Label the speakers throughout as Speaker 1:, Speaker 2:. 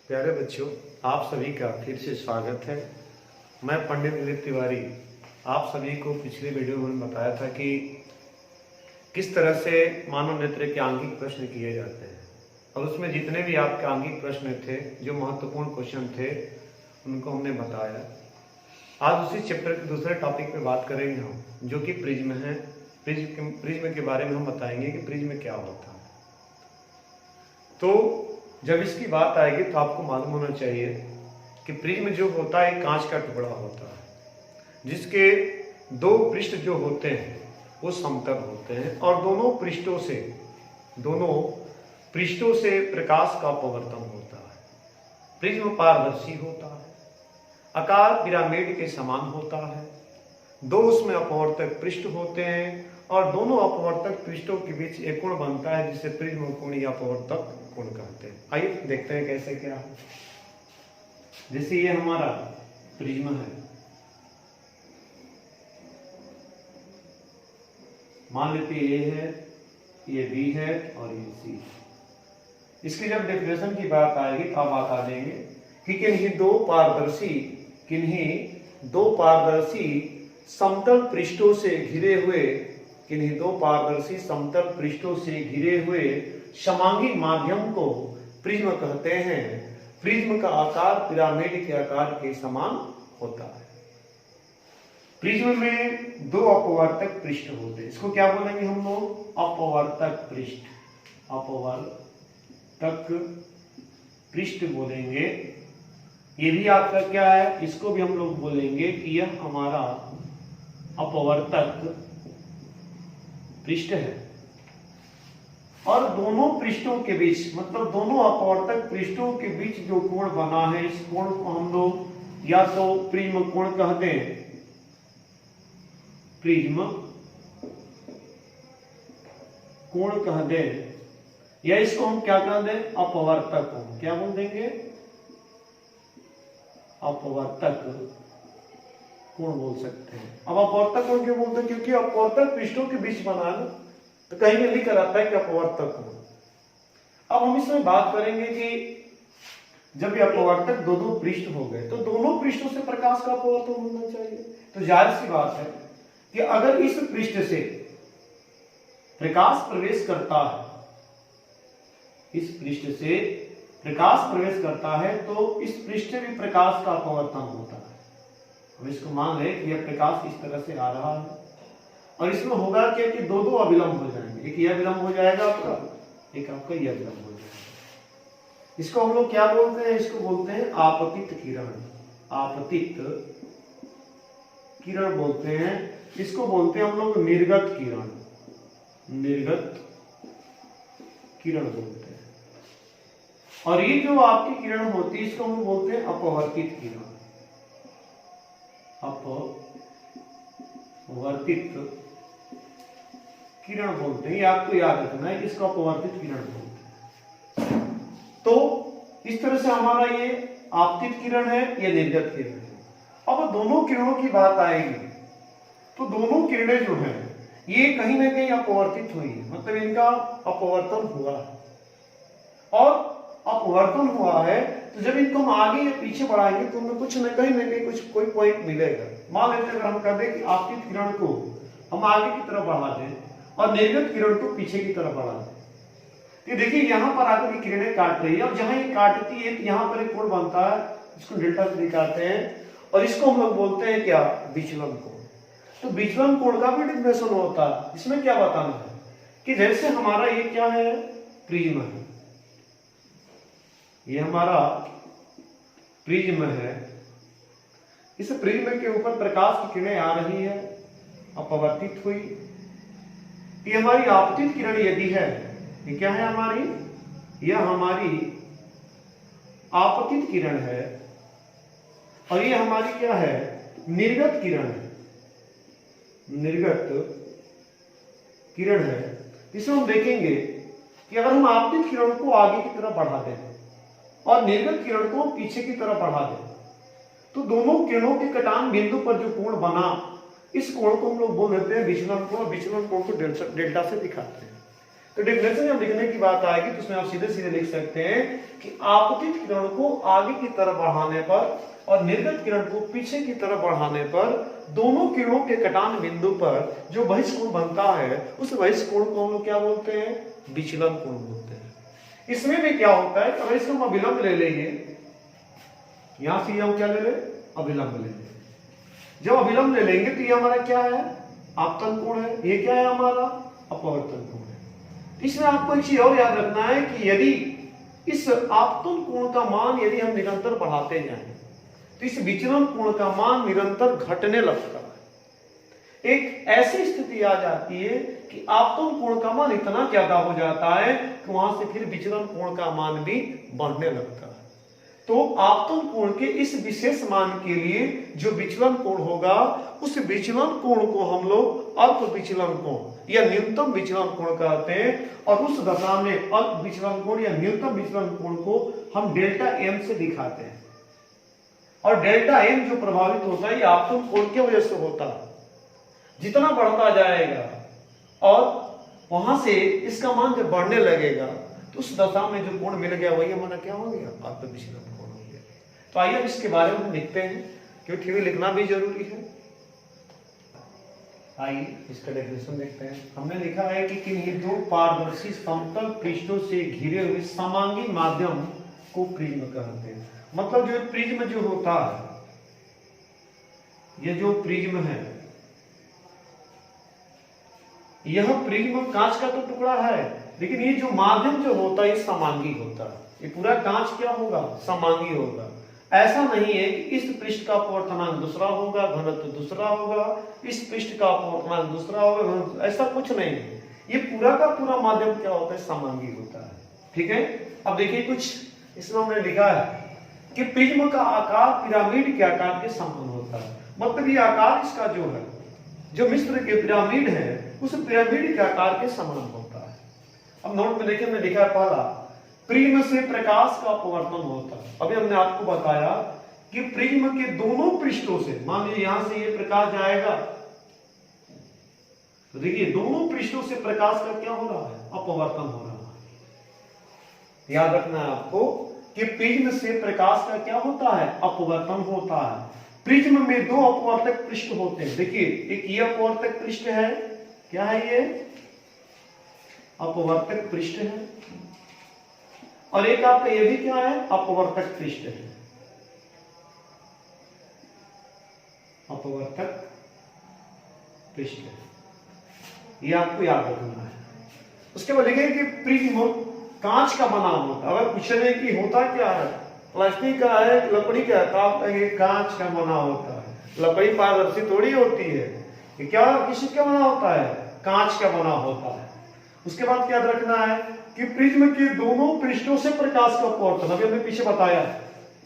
Speaker 1: प्यारे बच्चों, आप सभी का फिर से स्वागत है। मैं पंडित दिलीप तिवारी आप सभी को पिछले वीडियो में बताया था कि किस तरह से मानव नेत्र के आंगिक प्रश्न किए जाते हैं, और उसमें जितने भी आपके आंगिक प्रश्न थे, जो महत्वपूर्ण क्वेश्चन थे, उनको हमने बताया। आज उसी चैप्टर के दूसरे टॉपिक पे बात करेंगे हम, जो कि प्रिज्म है। प्रिज्म के बारे में हम बताएंगे कि प्रिज्म क्या होता है। तो जब इसकी बात आएगी तो आपको मालूम होना चाहिए कि प्रिज्म जो होता है कांच का टुकड़ा होता है, जिसके दो पृष्ठ जो होते हैं वो समतल होते हैं, और दोनों पृष्ठों से प्रकाश का अपवर्तन होता है। प्रिज्म पारदर्शी होता है, आकार पिरामिड के समान होता है, दो उसमें अपवर्तक पृष्ठ होते हैं, और दोनों अपवर्तक पृष्ठों के बीच एक कोण बनता है, जिसे प्रिज्म कोण या अपवर्तक कोण कहते हैं। आइए देखते हैं कैसे क्या है। जैसे ये हमारा प्रिज्म है, मान लेते ये है, ये बी है और ये सी है। इसकी जब डेफिनेशन की बात आएगी तो आप बता देंगे कि किन्हीं दो पारदर्शी समतल पृष्ठों से घिरे हुए समांगी माध्यम को प्रिज्म कहते हैं। प्रिज्म का आकार पिरामिड के आकार के समान होता है। प्रिज्म में दो अपवर्तक पृष्ठ होते हैं। इसको क्या बोलेंगे हम लोग? अपवर्तक पृष्ठ बोलेंगे। ये भी आपका क्या है? इसको भी हम लोग बोलेंगे कि यह हमारा अपवर्तक पृष्ठ है। और दोनों पृष्ठों के बीच, मतलब दोनों अपवर्तक पृष्ठों के बीच जो कोण बना है, इस कोण को हम लोग या तो प्रिज्म कोण कहते हैं, प्रिज्म कोण कह दें, या इसको हम क्या कह दें? अपवर्तक कोण। क्या बोल देंगे? अपवर्तक कोण बोल सकते हैं। अब अपवर्तक कोण क्यों बोलते हैं? क्योंकि अपवर्तक पृष्ठों के बीच बना है, तो कहीं भी लिखा रहता है कि अपवर्तक कोण। अब हम इसमें बात करेंगे कि जब ये अपवर्तक दो पृष्ठ हो गए, तो दोनों पृष्ठों से प्रकाश का अपवर्तन होना चाहिए। तो जाहिर सी बात है कि अगर इस पृष्ठ से प्रकाश प्रवेश करता है, तो इस पृष्ठ से भी प्रकाश का अपवर्तन होता है। हम इसको मान लें कि यह प्रकाश इस तरह से आ रहा है, और इसमें होगा क्या कि दो अभिलंब हो जाएंगे। एक यह विलंब हो जाएगा आपका, एक आपका यह विलंब हो जाएगा। इसको हम लोग क्या बोलते हैं? इसको बोलते हैं आपतित किरण बोलते हैं। इसको बोलते हैं हम लोग निर्गत किरण बोलते हैं। और ये जो आपकी किरण होती है, इसको हम बोलते हैं अपवर्तित किरण बोलते हैं। ये आपको याद रखना है, इसको अपवर्तित किरण बोलते हैं। तो इस तरह से हमारा ये आपतित किरण है, ये निर्गत किरण है। अब दोनों किरणों की बात आएगी, तो दोनों किरणें जो हैं, ये कहीं ना कहीं अपवर्तित हुई है, मतलब इनका अपवर्तन हुआ है। और अपवर्तन हुआ है, तो जब इनको हम आगे या पीछे बढ़ाएंगे तो उनमें कुछ न कहीं कोई पॉइंट मिलेगा। मान लेते अगर हम कह दें कि आपतित किरण को हम आगे की तरफ बढ़ा दें और निर्गत किरण को पीछे की तरफ बढ़ा दें, तो देखिए यहां पर आकर किरणें काट रही है। अब जहां ये काटती है, तो यहां पर एक कोण बनता है, इसको डेल्टा से दिखाते हैं, और इसको हम लोग बोलते हैं क्या? विचलन कोण। तो विचलन कोण का भी डेफिनेशन होता है। इसमें क्या बताना है कि जैसे हमारा ये क्या है? प्रिज्म है। ये हमारा प्रिज्म है। इस प्रिज्म के ऊपर प्रकाश की किरणें आ रही है, अपवर्तित हुई। ये हमारी आपतित किरण यदि है, ये क्या है हमारी? यह हमारी आपतित किरण है, और ये हमारी क्या है? निर्गत किरण है। इसमें हम देखेंगे कि अगर हम आपतित किरण को आगे की तरफ बढ़ा दें और निर्गत किरण को पीछे की तरफ बढ़ा दें, तो दोनों किरणों के कटान बिंदु पर जो कोण बना, इस कोण को हम लोग बोल देते हैं विचलन कोण। विचलन कोण को डेल्टा से दिखाते हैं। तो डेफिनेशन जब लिखने की बात आएगी तो उसमें आप सीधे सीधे लिख सकते हैं कि आपतित किरण को आगे की तरफ बढ़ाने पर और निर्गत किरण को पीछे की तरफ बढ़ाने पर दोनों किरणों के कटान बिंदु पर जो बहिष्कोण बनता है उस बहिष्कोण को हम लोग क्या बोलते हैं? विचलन कोण बोलते हैं। इसमें भी क्या होता है, अगर इसको हम अभिलंब ले लेंगे, यहां से हम क्या ले लें? अभिलंब ले लेंगे। जब अभिलंब ले लेंगे तो ये हमारा क्या है? आपतन कोण है। ये क्या है हमारा? अपवर्तन कोण है। इसमें आपको एक चीज और याद रखना है कि यदि इस आपतन कोण का मान यदि हम निरंतर बढ़ाते जाएं तो इस विचलन कोण का मान निरंतर घटने लगता है। एक ऐसी स्थिति आ जाती है कि आपतन कोण का मान इतना ज्यादा हो जाता है कि वहां से फिर विचलन कोण का मान भी बढ़ने लगता है। तो आपतन कोण के इस विशेष मान के लिए जो विचलन कोण होगा उस विचलन कोण को हम लोग अल्प विचलन कोण या न्यूनतम विचलन कोण कहते हैं, और उस दशा में अल्प विचलन कोण या न्यूनतम विचलन कोण को हम डेल्टा एम से दिखाते हैं। और डेल्टा एम जो प्रभावित होता है ये आपतन कोण की वजह से होता है। जितना बढ़ता जाएगा और वहां से इसका मान जब बढ़ने लगेगा तो उस दशा में जो कोण मिल गया वही हमारा क्या हो गया? अल्प विचलन कोण हो गया। तो आइए अब इसके बारे में लिखते हैं, क्योंकि लिखना भी जरूरी है। आइए इसका डेफिनेशन देखते हैं। हमने लिखा है कि किन्हीं दो पारदर्शी समतल पृष्ठों से घिरे हुए समांगी माध्यम को प्रिज्म कहते हैं। मतलब जो प्रिज्म जो होता है, ये जो प्रिज्म है, यह प्रिज्म कांच का तो टुकड़ा है, लेकिन ये जो माध्यम जो होता है ये समांगी होता है। ये पूरा कांच क्या होगा? समांगी होगा। ऐसा नहीं है कि इस पृष्ठ का अपवर्तनांक दूसरा होगा, घनत्व दूसरा होगा, इस पृष्ठ का अपवर्तनांक दूसरा होगा, ऐसा कुछ नहीं है। ये पूरा का पूरा माध्यम क्या होता है? समांगी होता है। ठीक है। अब देखिए कुछ इसमें हमने लिखा है कि प्रिज्म का आकार पिरामिड के आकार के समान होता है। मतलब ये आकार इसका जो है, जो मिस्र के पिरामिड है, उस पिरामिड के आकार के समान होता है। अब नोट में देखिए, हमने लिखा है पहला, प्रिज्म से प्रकाश का अपवर्तन होता है। अभी हमने आपको बताया कि प्रिज्म के दोनों पृष्ठों से, मान लीजिए यहां से ये प्रकाश जाएगा, तो देखिए दोनों पृष्ठों से प्रकाश का क्या हो रहा है? अपवर्तन हो रहा है। याद रखना है आपको कि प्रिज्म से प्रकाश का क्या होता है? अपवर्तन होता है। प्रिज्म में दो अपवर्तक पृष्ठ होते हैं। देखिए एक ये अपवर्तक पृष्ठ है, क्या है ये? अपवर्तक पृष्ठ है। और एक आपका ये भी क्या है? अपवर्तक पृष्ठ है। अपवर्तक पृष्ठ है, ये आपको याद रखना है। उसके बाद लिखेंगे कि प्रिज्म कांच का बना होता है। अगर पूछने की होता क्या है? प्लास्टिक का है, लकड़ी का है, तो आप कहेंगे कांच का बना होता है। लकड़ी पारदर्शी थोड़ी होती है, ये क्या किसी का बना होता है? कांच का बना होता है। उसके बाद क्या रखना है कि प्रिज्म के दोनों पृष्ठों से प्रकाश का अपवर्तन, अभी हमने पीछे बताया,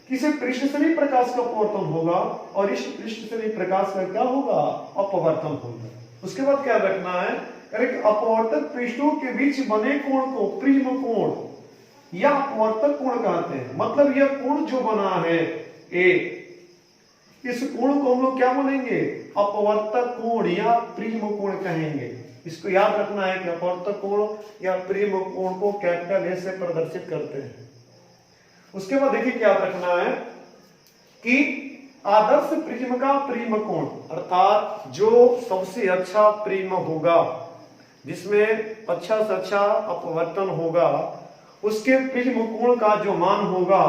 Speaker 1: किसी पृष्ठ से भी प्रकाश का अपवर्तन होगा और इस पृष्ठ से भी प्रकाश का क्या होगा? अपवर्तन होगा। उसके बाद क्या रखना है? अपवर्तक पृष्ठों के बीच बने कोण को प्रिज्म कोण या अपवर्तक कोण कहते हैं। मतलब यह कोण जो बना है ए, इस कोण को हम लोग क्या बोलेंगे? अपवर्तक कोण या प्रिज्म कोण कहेंगे। इसको याद रखना है कि अपवर्तक कोण या प्रिज्म कोण को कैपिटल ए से प्रदर्शित करते हैं। उसके बाद देखिए क्या रखना है कि आदर्श प्रिज्म का प्रिज्म कोण, अर्थात जो सबसे अच्छा प्रिज्म होगा, जिसमें अच्छा से अच्छा अपवर्तन होगा, उसके प्रिज्म कोण का जो मान होगा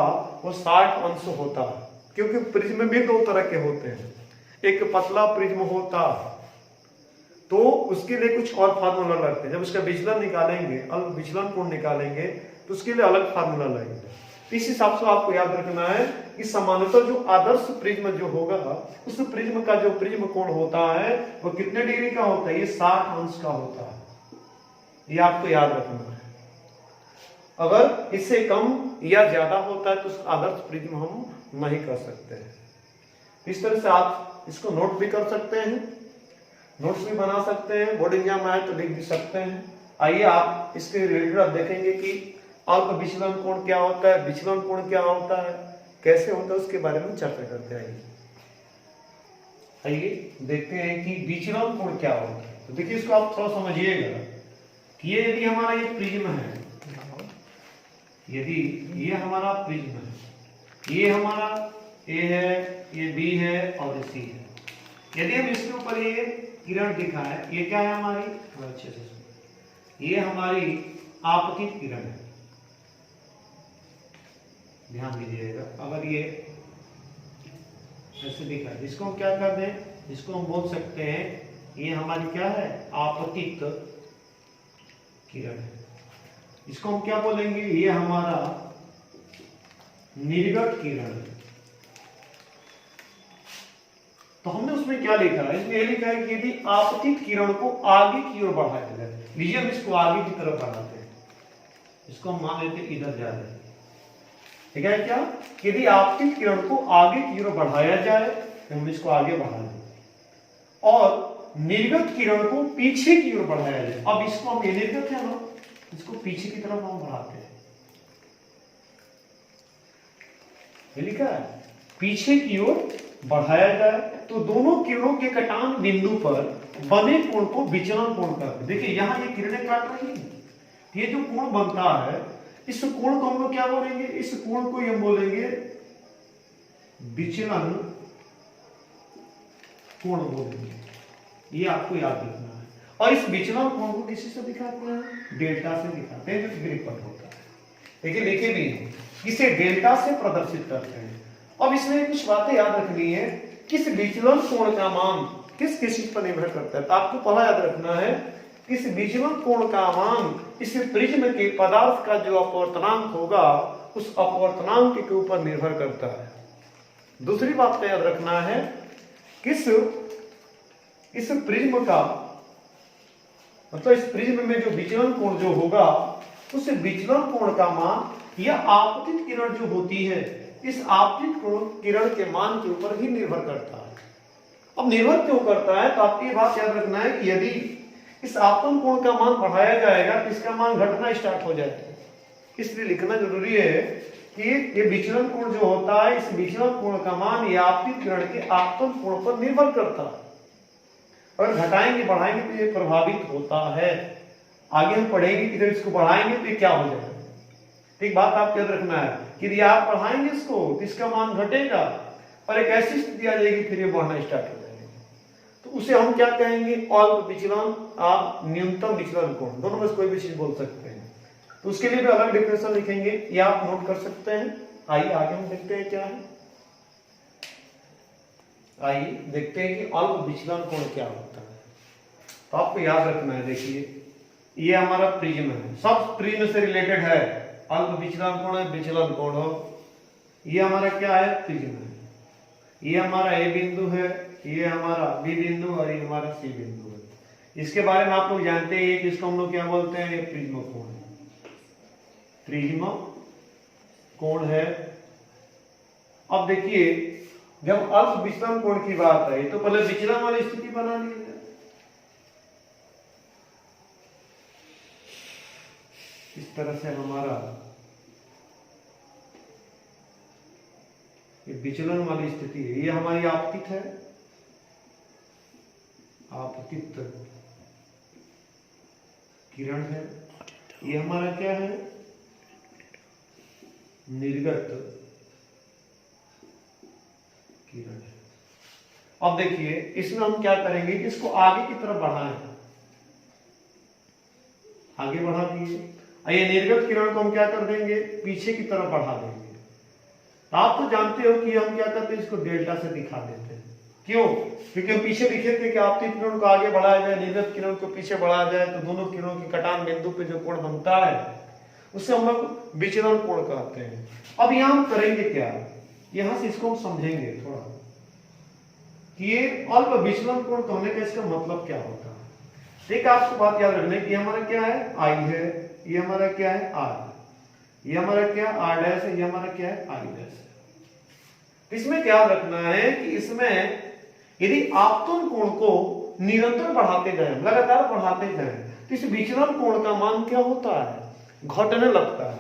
Speaker 1: वो 60 अंश होता है। क्योंकि प्रिज्म भी दो तरह के होते हैं, एक पतला प्रिज्म होता है तो उसके लिए कुछ और फार्मूला लगते हैं। जब उसका विचलन निकालेंगे, अल्प विचलन कोण निकालेंगे, तो उसके लिए अलग फार्मूला लगेगा। इस हिसाब से आपको याद रखना है कि सामान्यतः जो आदर्श प्रिज्म जो होगा, उस प्रिज्म का जो प्रिज्म कोण होता है वो कितने डिग्री का होता है? ये 60 अंश का होता है। ये आपको याद रखना है। अगर इससे कम या ज्यादा होता है तो उस आदर्श प्रिज्म हम नहीं कर सकते हैं। इस तरह से आप इसको नोट भी कर सकते हैं, नोट्स भी बना सकते हैं, बोर्ड एग्जाम आए तो लिख भी सकते हैं। आइए आप इसके रिलेटेड आप देखेंगे कि अल्प विचलन कोण क्या होता है, विचलन कोण क्या होता है, कैसे होता है, उसके बारे में चर्चा करते हैं। आइए देखते हैं कि विचलन कोण क्या होता है। तो देखिए इसको आप थोड़ा समझिएगा कि ये यदि हमारा ये प्रिज्म है, यदि ये हमारा प्रिज्म है, ये हमारा ए है, ये बी है और ये सी है, यदि हम इसके ऊपर ये किरण दिखाएं, ये क्या है हमारी, अच्छे से ये हमारी आपतित किरण है, ध्यान दीजिएगा। अगर ये ऐसे दिखा, इसको हम क्या कर दें, इसको हम बोल सकते हैं ये हमारी क्या है, आपतित किरण है। इसको हम क्या बोलेंगे, ये हमारा निर्गत किरण है। तो हमने उसमें क्या लिखा है, इसमें ये लिखा है कि यदि आपतित किरण को आगे की ओर बढ़ाया जाए, लीजिए हम इसको आगे की तरफ बढ़ाते हैं, इसको हम मान लेते इधर जा रहे हैं, ठीक है क्या, यदि आपतित किरण को आगे की ओर बढ़ाया जाए तो हम इसको आगे बढ़ा दें, और निर्गत किरण को पीछे की ओर बढ़ाया जाए। अब इसको हम, ये निर्गत है ना, इसको पीछे की तरफ हम बढ़ाते हैं, ये लिखा है पीछे की ओर बढ़ाया जाए, तो दोनों किरणों के कटान बिंदु पर बने कोण को विचलन कोण कहते हैं। देखिए यहां ये किरणें काट रही है, ये जो कोण बनता है, इस कोण को हम लोग क्या बोलेंगे, इस कोण को हम बोलेंगे विचलन कोण बोलेंगे, ये आपको याद रखना है। और इस विचलन कोण को किसी से दिखाते हैं, डेल्टा से दिखाते हैं, जो कि ग्रीक होता है। देखिए लिखे भी हैं, इसे डेल्टा से प्रदर्शित करते हैं। अब इसमें कुछ बातें याद रखनी है, किस विचलन कोण का मान किस चीज पर निर्भर करता है, तो आपको पहला याद रखना है, इस विचलन कोण का मान इस प्रिज्म के पदार्थ का जो अपवर्तनांक होगा, उस अपवर्तनांक के ऊपर निर्भर करता है। दूसरी बात का याद रखना है, किस इस प्रिज्म का मतलब इस प्रिज्म में जो विचलन कोण जो होगा, उस विचलन कोण का मान या आपतित किरण जो होती है, इस आपतित किरण के मान के ऊपर ही निर्भर करता है। अब निर्भर क्यों करता है, तो आपको ये बात याद रखना है कि यदि इस आपतन कोण का मान बढ़ाया जाएगा तो इसका मान घटना स्टार्ट हो जाएगा। इसलिए लिखना जरूरी है कि ये विचलन कोण जो होता है, इस विचलन कोण का मान या आपतित किरण के आपतन कोण पर निर्भर करता है। अगर घटाएंगे बढ़ाएंगे तो ये प्रभावित होता है। आगे हम पढ़ेंगे कि जब इसको बढ़ाएंगे तो ये क्या हो जाएगा। एक बात आप याद रखना है कि यदि आप बढ़ाएंगे इसको तो इसका मान घटेगा, और एक ऐसी स्थिति आ जाएगी फिर ये बढ़ना स्टार्ट हो जाएगा, तो उसे हम क्या कहेंगे, अल्प विचलन और न्यूनतम विचलन कोण, दोनों में से कोई भी चीज बोल सकते हैं। तो उसके लिए भी अलग डेफिनेशन लिखेंगे, ये आप नोट कर सकते हैं। आइए आगे हम देखते हैं क्या है। आइए देखते हैं कि अल्प विचलन कोण क्या होता है। तो आपको याद रखना है, देखिए ये हमारा प्रिज्म है, सब प्रिज्म से रिलेटेड है। अल्प विचलन कोण है, विचलन कोण हो, ये हमारा क्या है, प्रिज्म है। ये हमारा ए बिंदु है, ये हमारा बी बिंदु और ये हमारा सी बिंदु है। इसके बारे में आप लोग जानते हैं कि इसको हम लोग क्या बोलते हैं, ये प्रिज्म कोण है, प्रिज्म कोण है। अब देखिए जब अल्प विचलन कोण की बात आई तो पहले विचलन वाली स्थिति बना ली है। इस तरह से हमारा ये विचलन वाली स्थिति है, ये हमारी आपतित है, आपतित किरण है। ये हमारा क्या है, निर्गत किरण है। अब देखिए इसमें हम क्या करेंगे कि इसको आगे की तरफ बढ़ाएं, आगे बढ़ा दिए। ये निर्गत किरण को हम क्या कर देंगे, पीछे की तरफ बढ़ा देंगे। आप तो जानते हो कि हम क्या करते हैं, इसको डेल्टा से दिखा देते हैं। क्यों, क्योंकि हम पीछे लिखे थे कि आपतित किरण को आगे बढ़ाया जाए, निर्गत किरण को पीछे बढ़ाया जाए, तो दोनों किरणों के कटान बिंदु पे जो कोण बनता है उसे हम लोग विचलन कोण कहते हैं। अब यहां हम करेंगे क्या, यहां से इसको हम समझेंगे थोड़ा कि ये अल्प विचलन कोण कहने का इसका मतलब क्या होता है। एक आपको बात याद रखना है कि हमारा क्या है, आई है, ये हमारा क्या है, आर, ये हमारा क्या आर डैश है, ये हमारा क्या है, आई डैश है। इसमें क्या रखना है कि इसमें यदि आपतन कोण को निरंतर बढ़ाते जाए, लगातार बढ़ाते जाए, तो इस विचलन कोण का मान क्या होता है, घटने लगता है।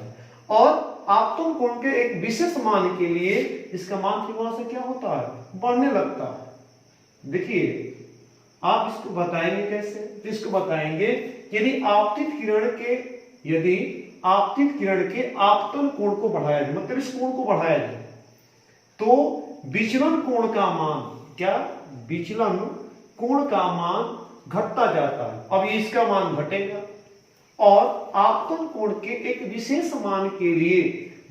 Speaker 1: और आपतन कोण के एक विशेष मान के लिए इसका मान की वजह से क्या होता है, बढ़ने लगता है। देखिए आप इसको बताएंगे कैसे, इसको बताएंगे यदि आपतित किरण के आपतन कोण को बढ़ाया जाए, मतलब इस कोण को बढ़ाया जाए, तो विचलन कोण का मान, क्या विचलन कोण का मान घटता जाता है। अब इसका मान घटेगा और आपतन कोण के एक विशेष मान के लिए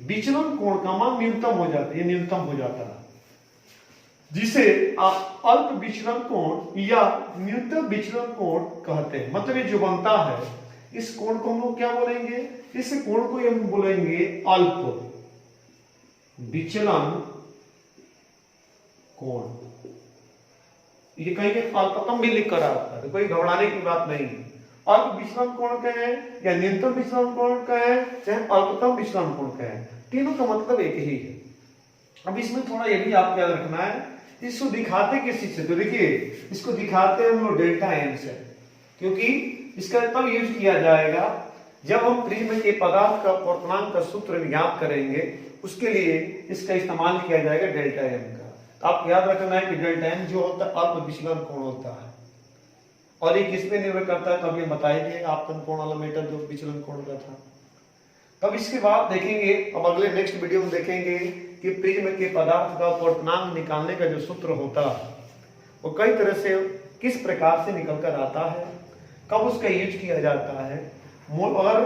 Speaker 1: विचलन कोण का मान न्यूनतम हो जाता है, न्यूनतम हो जाता है, जिसे आप अल्प विचलन कोण या न्यूनतम विचलन कोण कहते हैं। मतलब ये जो बनता है इस कोण को हम लोग क्या बोलेंगे, इस कोण को हम बोलेंगे अल्प विचलन कोण। ये कहीं के अल्पतम भी लिख कर आता है, तो कोई घबराने की बात नहीं है। अल्प विचलन कोण कहें या न्यूनतम विचलन कोण कहें चाहे अल्पतम विचलन कोण कहें, तीनों का मतलब एक ही है। अब इसमें थोड़ा ये भी आपको याद रखना है, इसको दिखाते किस चीज से, तो देखिए इसको दिखाते हम लोग डेल्टा एम से, क्योंकि इसका तब यूज किया जाएगा जब हम प्रिज्म के पदार्थ का अपवर्तनांक का सूत्र ज्ञात करेंगे, उसके लिए इसका इस्तेमाल किया जाएगा डेल्टा एम का। तो आप याद रखना है कि डेल्टा एम जो होता है अल्प विचलन कोण होता है, और ये किस पे निर्भर करता है, तो अभी बताएंगे आपतन कोण वाला मीटर जो विचलन कोण का था। तब इसके बाद देखेंगे, अब अगले नेक्स्ट वीडियो में देखेंगे कि प्रिज्म के पदार्थ का अपवर्तनांक निकालने का जो सूत्र होता है वो कई तरह से किस प्रकार से निकल कर आता है, कब उसका यूज किया जाता है, अगर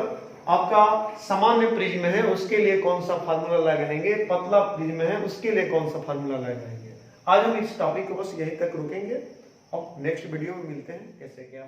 Speaker 1: आपका सामान्य प्रिज्म है उसके लिए कौन सा फार्मूला लगाएंगे, पतला प्रिज्म है उसके लिए कौन सा फार्मूला लगाएंगे। आज हम इस टॉपिक को बस यहीं तक रुकेंगे, अब नेक्स्ट वीडियो में मिलते हैं कैसे क्या।